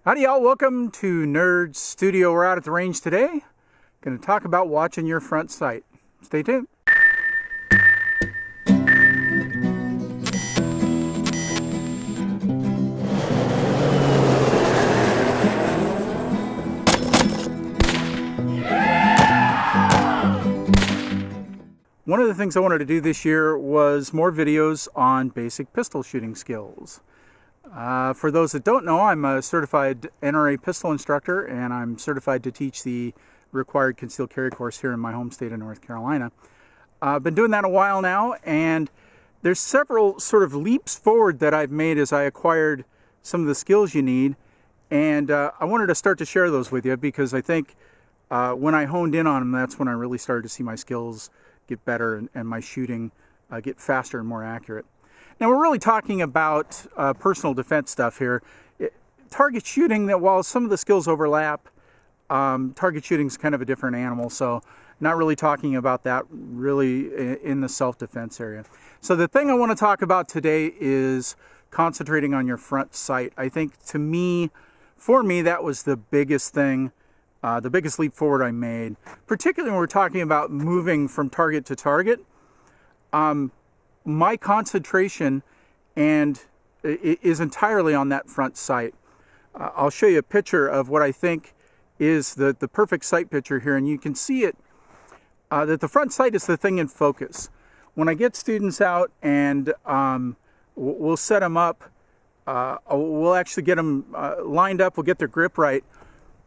Howdy y'all, welcome to Nerd Studio. We're out at the range today. Going to talk about watching your front sight. Stay tuned. One of the things I wanted to do this year was more videos on basic pistol shooting skills. For those that don't know, I'm a certified NRA pistol instructor, and I'm certified to teach the required concealed carry course here in my home state of North Carolina. I've been doing that a while now, and there's several sort of leaps forward that I've made as I acquired some of the skills you need, and I wanted to start to share those with you because I think when I honed in on them, that's when I really started to see my skills get better and my shooting get faster and more accurate. Now we're really talking about personal defense stuff here. Target shooting, that while some of the skills overlap, target shooting is kind of a different animal, so not really talking about that really in the self-defense area. So the thing I want to talk about today is concentrating on your front sight. I think for me, that was the biggest thing, the biggest leap forward I made, particularly when we're talking about moving from target to target. My concentration is entirely on that front sight. I'll show you a picture of what I think is the perfect sight picture here, and you can see it, that the front sight is the thing in focus. When I get students out and we'll set them up, we'll actually get them lined up, we'll get their grip right,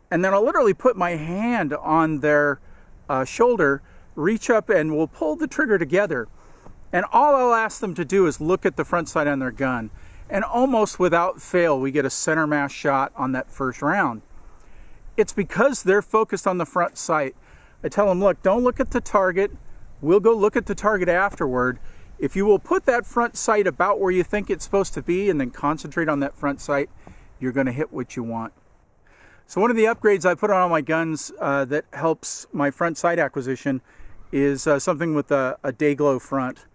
and then I'll literally put my hand on their shoulder, reach up, and we'll pull the trigger together. And all I'll ask them to do is look at the front sight on their gun. And almost without fail, we get a center mass shot on that first round. It's because they're focused on the front sight. I tell them, look, don't look at the target. We'll go look at the target afterward. If you will put that front sight about where you think it's supposed to be and then concentrate on that front sight, you're going to hit what you want. So one of the upgrades I put on all my guns that helps my front sight acquisition is something with a day glow front.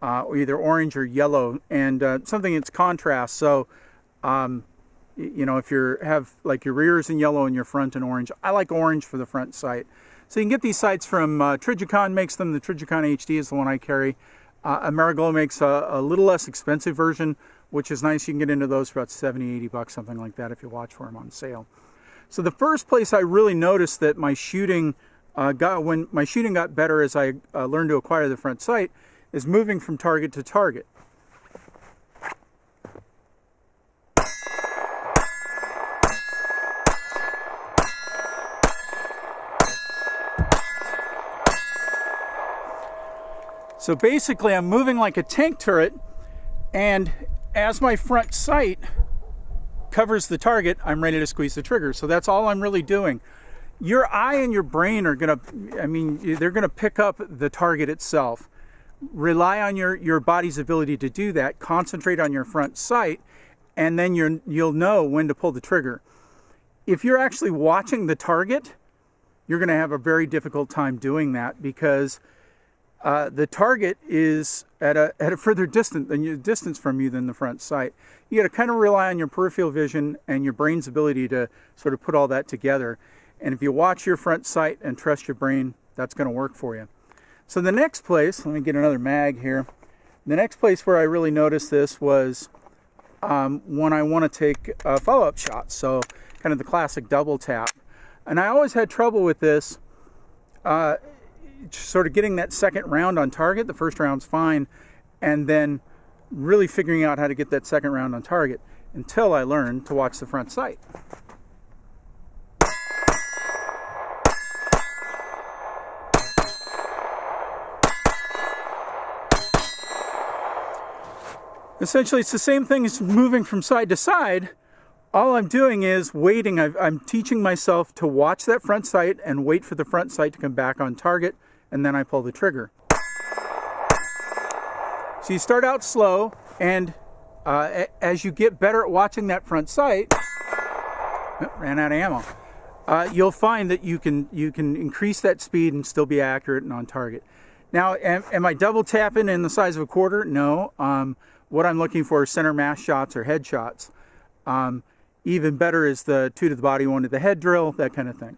Either orange or yellow, and something that's contrast. So, you know, if you have like your rears in yellow and your front in orange, I like orange for the front sight. So you can get these sights from Trijicon makes them. The Trijicon HD is the one I carry. Ameriglo makes a little less expensive version, which is nice. You can get into those for about 70, 80 bucks, something like that, if you watch for them on sale. So the first place I really noticed that my shooting got better as I learned to acquire the front sight is moving from target to target. So basically I'm moving like a tank turret, and as my front sight covers the target, I'm ready to squeeze the trigger. So that's all I'm really doing. Your eye and your brain are they're gonna pick up the target itself. Rely on your body's ability to do that. Concentrate on your front sight, and then you'll know when to pull the trigger. If you're actually watching the target, you're going to have a very difficult time doing that because the target is at a further distance from you than the front sight. You got to kind of rely on your peripheral vision and your brain's ability to sort of put all that together. And if you watch your front sight and trust your brain, that's going to work for you. So the next place, let me get another mag here. The next place where I really noticed this was when I want to take follow-up shots. So kind of the classic double tap. And I always had trouble with this, sort of getting that second round on target. The first round's fine. And then really figuring out how to get that second round on target until I learned to watch the front sight. Essentially, it's the same thing as moving from side to side. All I'm doing is waiting. I'm teaching myself to watch that front sight and wait for the front sight to come back on target, and then I pull the trigger. So you start out slow, and as you get better at watching that front sight, ran out of ammo. You'll find that you can increase that speed and still be accurate and on target. Now, am I double tapping in the size of a quarter? No. What I'm looking for is center mass shots or head shots. Even better is the 2 to the body, 1 to the head drill, that kind of thing.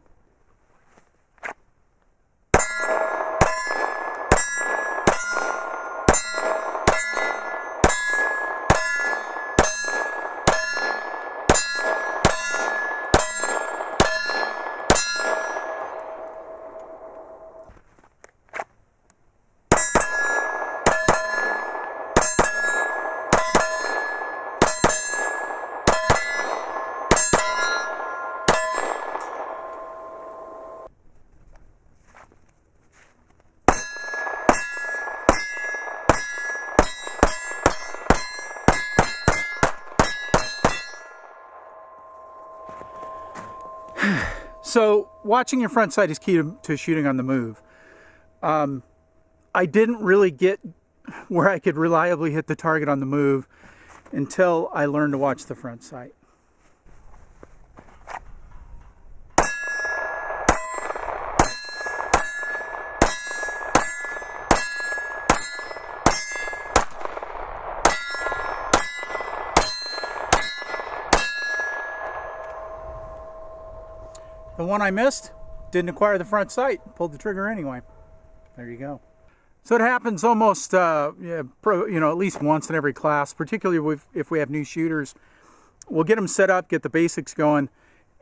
So watching your front sight is key to shooting on the move. I didn't really get where I could reliably hit the target on the move until I learned to watch the front sight. The one I missed didn't acquire the front sight, pulled the trigger anyway. There you go. So it happens almost, at least once in every class, particularly if we have new shooters. We'll get them set up, get the basics going,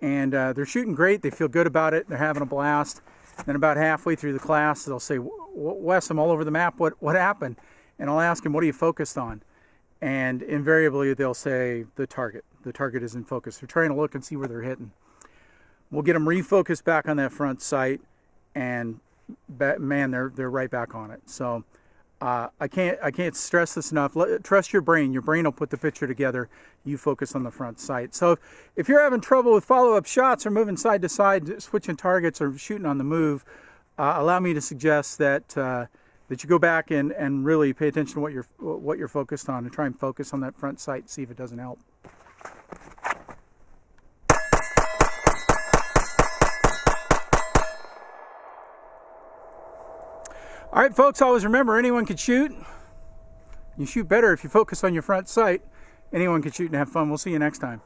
and they're shooting great. They feel good about it. They're having a blast. Then about halfway through the class, they'll say, "Wes, I'm all over the map. What happened?" And I'll ask them, "What are you focused on?" And invariably, they'll say, "The target. The target is in focus." They're trying to look and see where they're hitting. We'll get them refocused back on that front sight, and man, they're right back on it. So I can't stress this enough. Trust your brain. Your brain will put the picture together. You focus on the front sight. So if you're having trouble with follow-up shots or moving side to side, switching targets or shooting on the move, allow me to suggest that you go back and really pay attention to what you're focused on, and try and focus on that front sight and see if it doesn't help. All right, folks, always remember, anyone can shoot. You shoot better if you focus on your front sight. Anyone can shoot and have fun. We'll see you next time.